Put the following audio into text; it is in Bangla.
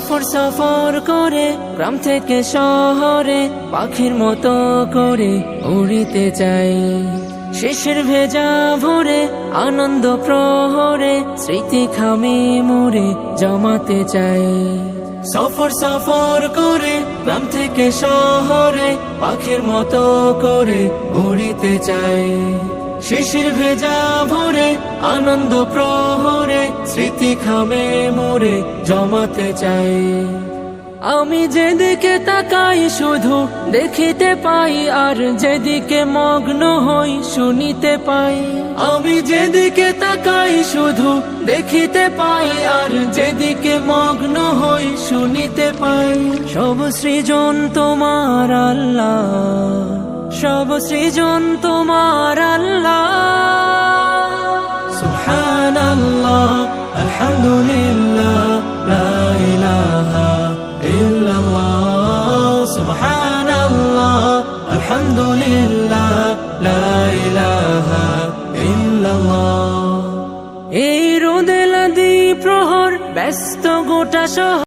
সফর সফর করে গ্রাম থেকে শহরে পাখির মতো করে উড়িতে চাই। শিশির ভেজা ভোরে আনন্দ প্রহরে স্মৃতি খামে মোরে জমাতে চাই। সফর সফর করে গ্রাম থেকে শহরে পাখির মতো করে উড়িতে চাই। শিশির ভেজা ভোরে আনন্দ প্রহরে স্মৃতি খামে মোরে জমাতে চাই। আমি যেদিকে তাকাই শুধু দেখিতে পাই, আর যেদিকে মগ্ন হই শুনিতে পাই। আমি যেদিকে তাকাই শুধু দেখিতে পাই, আর যেদিকে মগ্ন হই শুনিতে পাই। সব সৃজন তোমার আল্লাহ, সব সৃজন তোমার আল্লাহ। সুবহানাল্লাহ আলহামদুলিল্লাহ লা ইলাহা ইল্লাল্লাহ। সুবহানাল্লাহ আলহামদুলিল্লাহ লা ইলাহা ইল্লাল্লাহ। এই রোদেলা দ্বীপ প্রহর ব্যস্ত গোটা শহর।